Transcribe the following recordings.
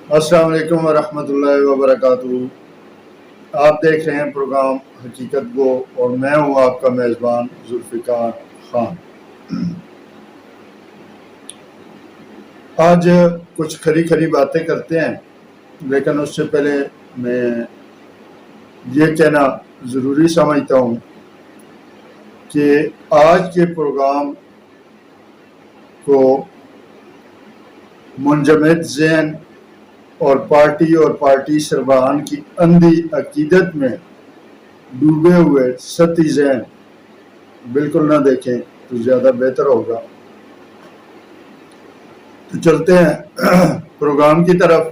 السلام علیکم ورحمۃ اللہ وبرکاتہ۔ آپ دیکھ رہے ہیں پروگرام حقیقت گو اور میں ہوں آپ کا میزبان ذوالفقار خان۔ آج کچھ کھری باتیں کرتے ہیں، لیکن اس سے پہلے میں یہ کہنا ضروری سمجھتا ہوں کہ آج کے پروگرام کو منجمد ذہن اور پارٹی سربراہان کی اندھی عقیدت میں ڈوبے ہوئے سطحی ذہن بالکل نہ دیکھیں تو زیادہ بہتر ہوگا۔ تو چلتے ہیں پروگرام کی طرف۔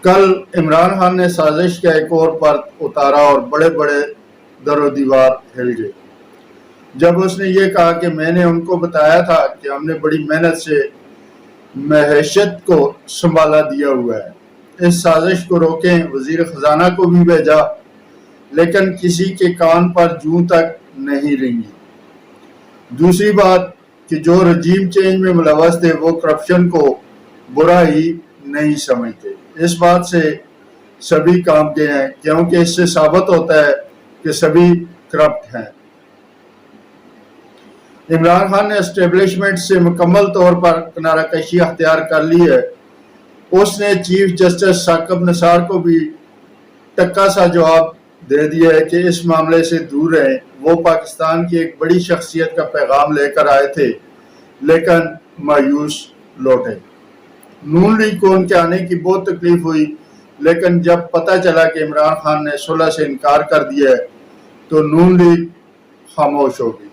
کل عمران خان نے سازش کا ایک اور پرت اتارا اور بڑے در و دیوار ہل گئے جب اس نے یہ کہا کہ میں نے ان کو بتایا تھا کہ ہم نے بڑی محنت سے معیشت کو سنبھالا دیا ہوا ہے، اس سازش کو روکیں۔ وزیر خزانہ کو بھی بھیجا لیکن کسی کے کان پر جوں تک نہیں رنگی۔ دوسری بات کہ جو رجیم چینج میں ملوث تھے وہ کرپشن کو برا ہی نہیں سمجھتے۔ اس بات سے سبھی کام کے ہیں کیونکہ اس سے ثابت ہوتا ہے کہ سبھی کرپٹ ہیں۔ عمران خان نے اسٹیبلشمنٹ سے مکمل طور پر کنارہ کشی اختیار کر لی ہے۔ اس نے چیف جسٹس ثاقب نثار کو بھی ٹکا سا جواب دے دیا ہے کہ اس معاملے سے دور رہیں۔ وہ پاکستان کی ایک بڑی شخصیت کا پیغام لے کر آئے تھے لیکن مایوس لوٹے۔ نون لیگ کو ان کے آنے کی بہت تکلیف ہوئی، لیکن جب پتہ چلا کہ عمران خان نے صلح سے انکار کر دیا ہے تو نون لیگ خاموش ہو گئی۔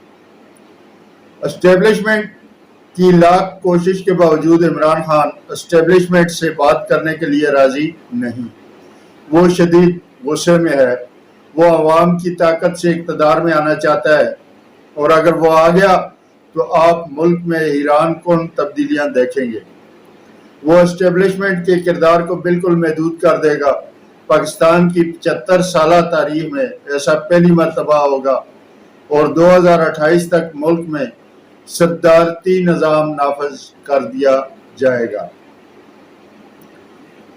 اسٹیبلشمنٹ کی لاکھ کوشش کے باوجود عمران خان اسٹیبلشمنٹ سے بات کرنے کے لیے راضی نہیں۔ وہ شدید غصے میں ہے۔ وہ عوام کی طاقت سے اقتدار میں آنا چاہتا ہے اور اگر وہ آ گیا تو آپ ملک میں حیران کن تبدیلیاں دیکھیں گے۔ وہ اسٹیبلشمنٹ کے کردار کو بالکل محدود کر دے گا۔ پاکستان کی 75 سالہ تاریخ میں ایسا پہلی مرتبہ ہوگا اور 2028 تک ملک میں صدارتی نظام نافذ کر دیا جائے گا۔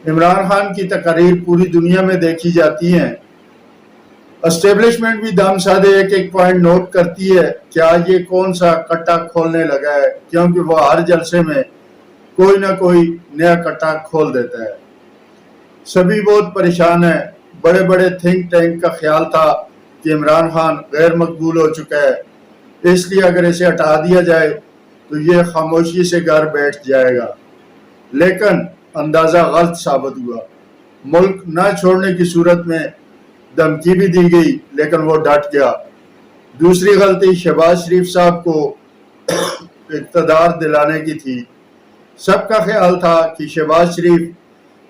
عمران خان کی تقاریر پوری دنیا میں دیکھی جاتی ہیں۔ اسٹیبلشمنٹ بھی دم سادے ایک پوائنٹ نوٹ کرتی ہے کہ آج یہ کون سا کٹا کھولنے لگا ہے، کیونکہ وہ ہر جلسے میں کوئی نہ کوئی نیا کٹا کھول دیتا ہے۔ سبھی بہت پریشان ہیں۔ بڑے تھنک ٹینک کا خیال تھا کہ عمران خان غیر مقبول ہو چکا ہے، اس لیے اگر اسے ہٹا دیا جائے تو یہ خاموشی سے گھر بیٹھ جائے گا، لیکن اندازہ غلط ثابت ہوا۔ ملک نہ چھوڑنے کی صورت میں دھمکی بھی دی گئی لیکن وہ ڈٹ گیا۔ دوسری غلطی شہباز شریف صاحب کو اقتدار دلانے کی تھی۔ سب کا خیال تھا کہ شہباز شریف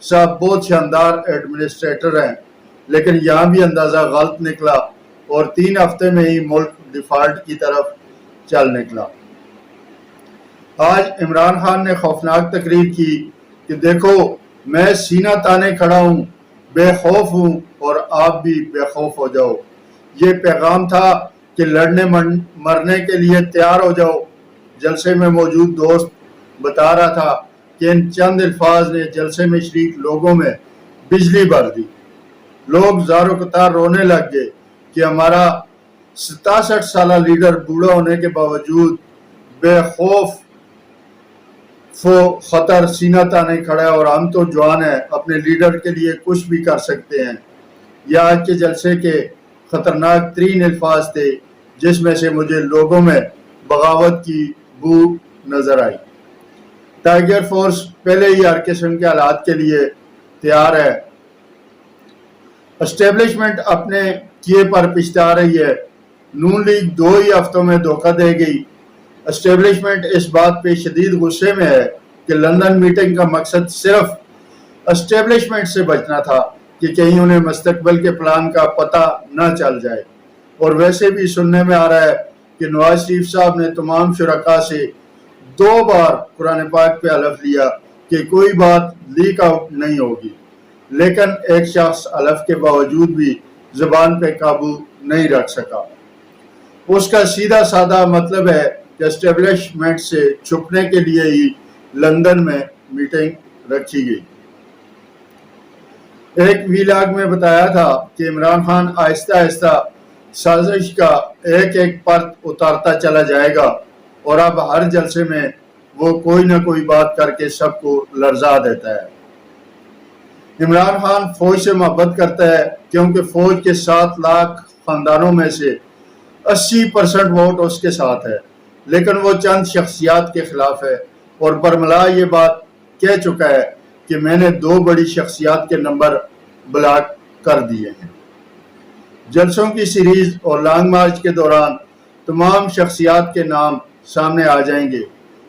صاحب بہت شاندار ایڈمنسٹریٹر ہیں، لیکن یہاں بھی اندازہ غلط نکلا اور 3 ہفتے میں ہی ملک ڈیفالٹ کی طرف چل نکلا۔ آج عمران خان نے خوفناک تقریر کی کہ دیکھو میں سینہ تانے کھڑا ہوں، بے خوف ہوں اور آپ بھی بے خوف ہو جاؤ۔ یہ پیغام تھا کہ لڑنے مرنے کے لیے تیار ہو جاؤ۔ جلسے میں موجود دوست بتا رہا تھا کہ ان چند الفاظ نے جلسے میں شریک لوگوں میں بجلی بھر دی۔ لوگ زارو قطار رونے لگ گئے کہ ہمارا 67 سالہ لیڈر بوڑھا ہونے کے باوجود بے خوف خطر سینہ تانے کھڑا ہے اور ہم تو جوان ہیں، اپنے لیڈر کے لیے کچھ بھی کر سکتے ہیں۔ یہ آج کے جلسے کے خطرناک ترین الفاظ تھے جس میں سے مجھے لوگوں میں بغاوت کی بو نظر آئی۔ ٹائیگر فورس پہلے ہی ہر قسم کے حالات کے لیے تیار ہے۔ اسٹیبلشمنٹ اپنے کیے پر پچھتا رہی ہے۔ نون لیگ 2 ہی ہفتوں میں دھوکہ دے گئی۔ اسٹیبلشمنٹ اس بات پہ شدید غصے میں ہے کہ لندن میٹنگ کا مقصد صرف اسٹیبلشمنٹ سے بچنا تھا کہ کہیں انہیں مستقبل کے پلان کا پتہ نہ چل جائے، اور ویسے بھی سننے میں آ رہا ہے کہ نواز شریف صاحب نے تمام شرکاء سے 2 بار قرآن پاک پہ حلف لیا کہ کوئی بات لیک آؤٹ نہیں ہوگی، لیکن ایک شخص حلف کے باوجود بھی زبان پہ قابو نہیں رکھ سکا۔ اس کا سیدھا سادہ مطلب ہے کہ اسٹیبلشمنٹ سے چھپنے کے لیے ہی لندن میں میٹنگ رکھی گئی۔ ایک ویلاگ میں بتایا تھا کہ عمران خان آہستہ آہستہ سازش کا ایک ایک پرت اتارتا چلا جائے گا اور اب ہر جلسے میں وہ کوئی نہ کوئی بات کر کے سب کو لرزا دیتا ہے۔ عمران خان فوج سے محبت کرتا ہے کیونکہ فوج کے 7 لاکھ خاندانوں میں سے 80% ووٹ اس کے ساتھ ہے، لیکن وہ چند شخصیات کے خلاف ہے اور برملا یہ بات کہہ چکا ہے کہ میں نے 2 بڑی شخصیات کے نمبر بلاک کر دیے ہیں۔ جلسوں کی سیریز اور لانگ مارچ کے دوران تمام شخصیات کے نام سامنے آ جائیں گے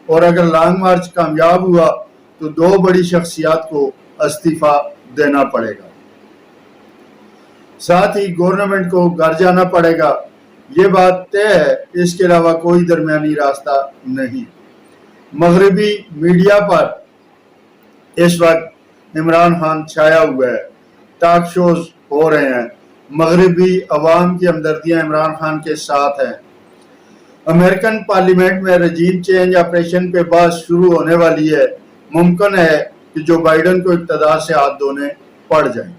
اور اگر لانگ مارچ کامیاب ہوا تو 2 بڑی شخصیات کو استعفی دینا پڑے گا، ساتھ ہی گورنمنٹ کو گھر جانا پڑے گا۔ یہ بات طے ہے، اس کے علاوہ کوئی درمیانی راستہ نہیں۔ مغربی میڈیا پر اس وقت عمران خان چھایا ہوا ہے، ٹاک شوز ہو رہے ہیں، مغربی عوام کی ہمدردیاں عمران خان کے ساتھ ہیں۔ امریکن پارلیمنٹ میں رجیم چینج آپریشن پہ بات شروع ہونے والی ہے۔ ممکن ہے کہ جو بائیڈن کو اقتدار سے ہاتھ دھونے پڑ جائیں۔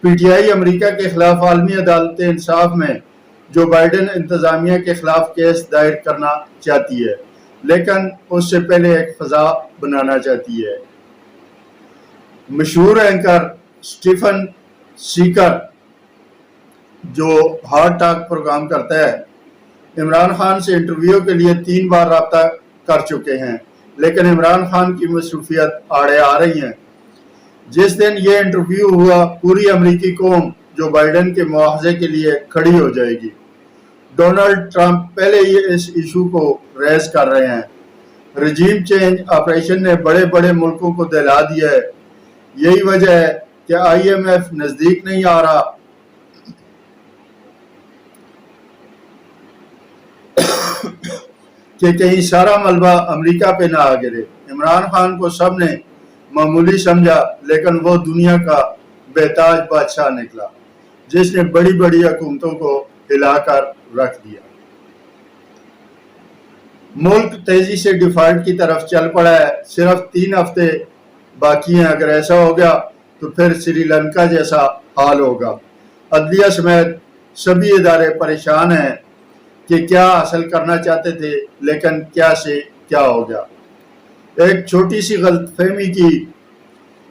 پی ٹی آئی امریکہ کے خلاف عالمی عدالت انصاف میں جو بائیڈن انتظامیہ کے خلاف کیس دائر کرنا چاہتی ہے، لیکن اس سے پہلے ایک فضا بنانا چاہتی ہے۔ مشہور اینکر سٹیفن سیکر جو ہارٹ ٹاک پروگرام کرتا ہے، عمران خان سے انٹرویو کے لیے 3 بار رابطہ کر چکے ہیں، لیکن عمران خان کی مصروفیت آڑے آ رہی ہیں۔ جس دن یہ انٹرویو ہوا، پوری امریکی قوم جو بائیڈن کے مواخذے کے لیے کھڑی ہو جائے گی۔ ڈونلڈ ٹرمپ پہلے ہی اس ایشو کو ریز کر رہے ہیں۔ رجیم چینج آپریشن نے بڑے بڑے ملکوں کو دہلا دیا ہے۔ یہی وجہ ہے کہ آئی ایم ایف نزدیک نہیں آ رہا کہ کہیں سارا ملبہ امریکہ پہ نہ آ گرے۔ عمران خان کو سب نے معمولی سمجھا، لیکن وہ دنیا کا بےتاج بادشاہ نکلا جس نے بڑی بڑی حکومتوں کو ہلا کر رکھ دیا۔ ملک تیزی سے ڈیفالٹ کی طرف چل پڑا ہے۔ صرف 3 ہفتے باقی ہیں۔ اگر ایسا ہو گیا تو پھر سری لنکا جیسا حال ہوگا۔ عدلیہ سمیت سبھی ادارے پریشان ہیں کہ کیا حاصل کرنا چاہتے تھے، لیکن کیا سے کیا ہو گیا۔ ایک چھوٹی سی غلط فہمی کی،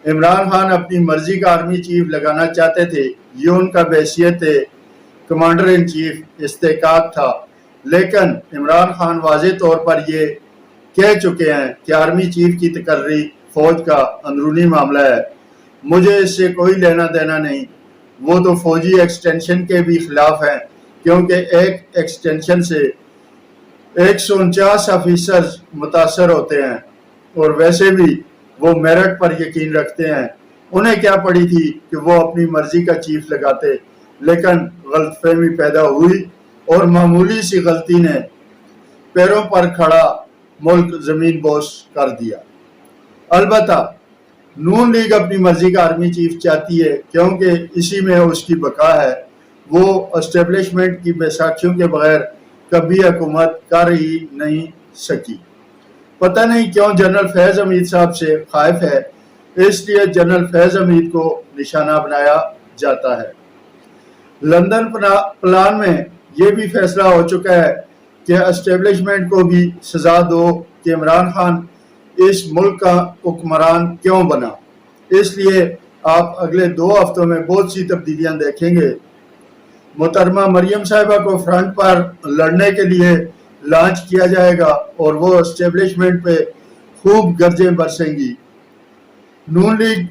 عمران خان اپنی مرضی کا آرمی چیف لگانا چاہتے تھے، یہ ان کا بحیثیت کمانڈر ان چیف استحقاق تھا، لیکن عمران خان واضح طور پر یہ کہہ چکے ہیں کہ آرمی چیف کی تقرری فوج کا اندرونی معاملہ ہے، مجھے اس سے کوئی لینا دینا نہیں۔ وہ تو فوجی ایکسٹینشن کے بھی خلاف ہیں، کیونکہ ایک ایکسٹینشن سے 149 آفیسرز متاثر ہوتے ہیں اور ویسے بھی وہ میرٹ پر یقین رکھتے ہیں۔ انہیں کیا پڑی تھی کہ وہ اپنی مرضی کا چیف لگاتے، لیکن غلط فہمی پیدا ہوئی اور معمولی سی غلطی نے پیروں پر کھڑا ملک زمین بوس کر دیا۔ البتہ نون لیگ اپنی مرضی کا آرمی چیف چاہتی ہے، کیونکہ اسی میں اس کی بقا ہے۔ وہ اسٹیبلشمنٹ کی بیساکھیوں کے بغیر کبھی حکومت کر ہی نہیں سکی۔ پتہ نہیں کیوں جنرل فیض حمید صاحب سے خائف ہے، اس لیے جنرل فیض حمید کو نشانہ بنایا جاتا ہے۔ لندن پلان میں یہ بھی فیصلہ ہو چکا ہے کہ اسٹیبلشمنٹ کو بھی سزا دو کہ عمران خان اس ملک کا حکمران کیوں بنا۔ اس لیے آپ اگلے 2 ہفتوں میں بہت سی تبدیلیاں دیکھیں گے۔ محترمہ مریم صاحبہ کو فرنٹ پر لڑنے کے لیے لانچ کیا جائے گا اور وہ اسٹیبلشمنٹ پہ خوب گرجیں برسیں گی۔ نون لیگ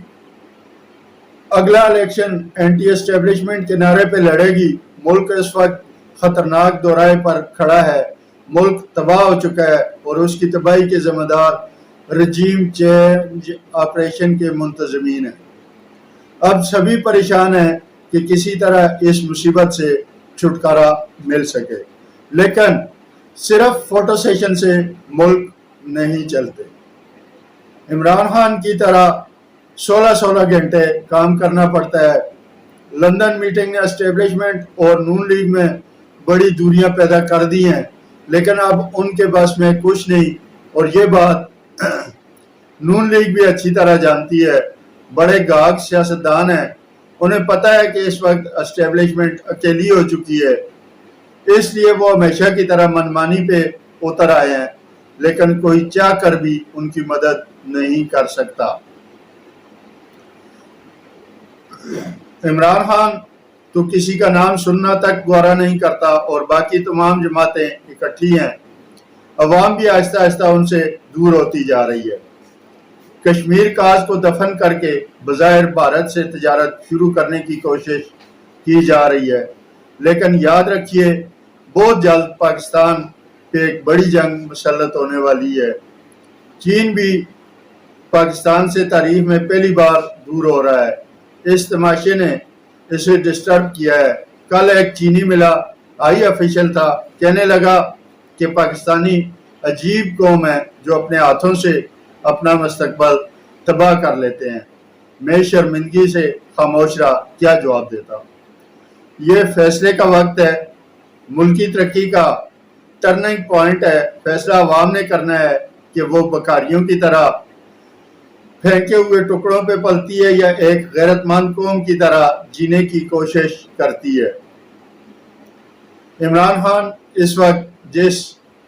اگلا الیکشن اینٹی اسٹیبلشمنٹ کے نعرے پہ لڑے گی۔ ملک اس وقت خطرناک دورائے پر کھڑا ہے۔ ملک تباہ ہو چکا ہے اور اس کی تباہی کے ذمہ دار رجیم چینج آپریشن کے منتظمین ہیں۔ اب سبھی پریشان ہیں کہ کسی طرح اس مصیبت سے چھٹکارا مل سکے، لیکن صرف فوٹو سیشن سے ملک نہیں چلتے۔ عمران خان کی طرح 16 گھنٹے کام کرنا پڑتا ہے۔ لندن میٹنگ نے اسٹیبلشمنٹ اور نون لیگ میں بڑی دوریاں پیدا کر دی ہیں، لیکن اب ان کے بس میں کچھ نہیں، اور یہ بات نون لیگ بھی اچھی طرح جانتی ہے، بڑے گاہک سیاستدان ہیں، انہیں پتہ ہے کہ اس وقت اسٹیبلشمنٹ اکیلی ہو چکی ہے، اس لیے وہ ہمیشہ کی طرح منمانی پہ اتر آئے ہیں، لیکن کوئی چاہ کر بھی ان کی مدد نہیں کر سکتا۔ عمران خان تو کسی کا نام سننا تک گوارا نہیں کرتا اور باقی تمام جماعتیں اکٹھی ہیں، عوام بھی آہستہ آہستہ ان سے دور ہوتی جا رہی ہے۔ کشمیر کاز کو دفن کر کے بظاہر بھارت سے تجارت شروع کرنے کی کوشش کی جا رہی ہے، لیکن یاد رکھیے بہت جلد پاکستان پہ ایک بڑی جنگ مسلط ہونے والی ہے۔ چین بھی پاکستان سے تاریخ میں پہلی بار دور ہو رہا ہے، اس تماشے نے اسے ڈسٹرب کیا ہے۔ کل ایک چینی ملا ہائی آفیشل تھا، کہنے لگا کہ پاکستانی عجیب قوم ہے جو اپنے ہاتھوں سے اپنا مستقبل تباہ کر لیتے ہیں۔ میں شرمندگی سے خاموش رہا، کیا جواب دیتا۔ یہ فیصلے کا وقت ہے، ملکی ترقی کا ٹرننگ پوائنٹ ہے، فیصلہ عوام نے کرنا ہے کہ وہ بکاریوں کی طرح پھینکے ہوئے ٹکڑوں پہ پلتی ہے یا ایک غیرت مند قوم کی طرح جینے کی کوشش کرتی ہے۔ عمران خان اس وقت جس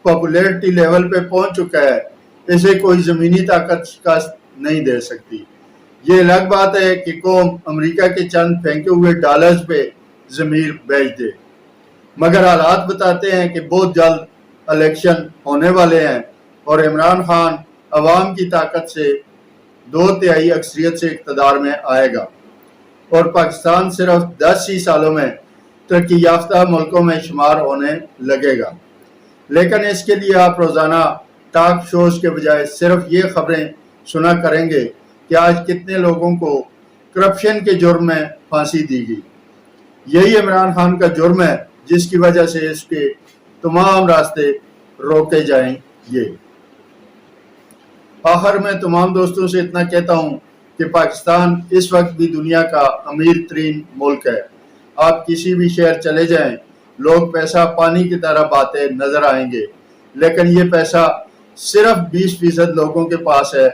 پاپولیرٹی لیول پہ پہنچ چکا ہے، اسے کوئی زمینی طاقت شکست نہیں دے سکتی۔ یہ الگ بات ہے کہ قوم امریکہ کے چند پھینکے ہوئے ڈالرز پہ ضمیر بیچ دے، مگر حالات بتاتے ہیں کہ بہت جلد الیکشن ہونے والے ہیں اور عمران خان عوام کی طاقت سے 2/3 اکثریت سے اقتدار میں آئے گا اور پاکستان صرف 10 ہی سالوں میں ترقی یافتہ ملکوں میں شمار ہونے لگے گا۔ لیکن اس کے لیے آپ روزانہ ٹاک شوز کے بجائے صرف یہ خبریں سنا کریں گے کہ آج کتنے لوگوں کو کرپشن کے جرم میں پھانسی دی گئی۔ یہی عمران خان کا جرم ہے جس کی وجہ سے اس کے تمام راستے روکے جائیں گے۔ آخر میں تمام دوستوں سے اتنا کہتا ہوں کہ پاکستان اس وقت بھی دنیا کا امیر ترین ملک ہے۔ آپ کسی بھی شہر چلے جائیں، لوگ پیسہ پانی کی طرح باتے نظر آئیں گے، لیکن یہ پیسہ صرف 20% لوگوں کے پاس ہے۔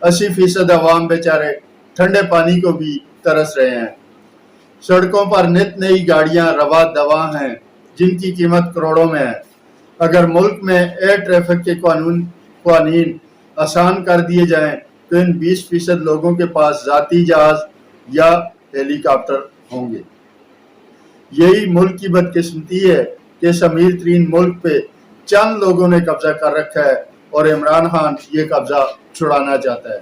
80% عوام بیچارے ٹھنڈے پانی کو بھی ترس رہے ہیں۔ سڑکوں پر نت نئی گاڑیاں روا دوا ہیں جن کی قیمت کروڑوں میں ہے۔ اگر ملک میں ایئر ٹریفک کے قوانین آسان کر دیے جائیں تو ان 20% لوگوں کے پاس ذاتی جہاز یا ہیلی کاپٹر ہوں گے۔ یہی ملک کی بدقسمتی ہے کہ اس امیر ترین ملک پہ چند لوگوں نے قبضہ کر رکھا ہے اور عمران خان یہ قبضہ چھڑانا چاہتا ہے۔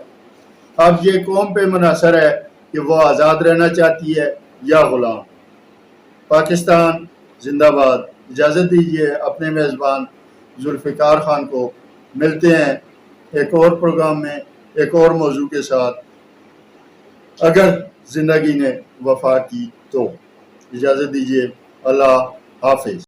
اب یہ قوم پہ منحصر ہے کہ وہ آزاد رہنا چاہتی ہے یا غلام۔ پاکستان زندہ باد۔ اجازت دیجیے اپنے میزبان ذوالفقار خان کو، ملتے ہیں ایک اور پروگرام میں ایک اور موضوع کے ساتھ، اگر زندگی نے وفا کی تو۔ اجازت دیجیے، اللہ حافظ۔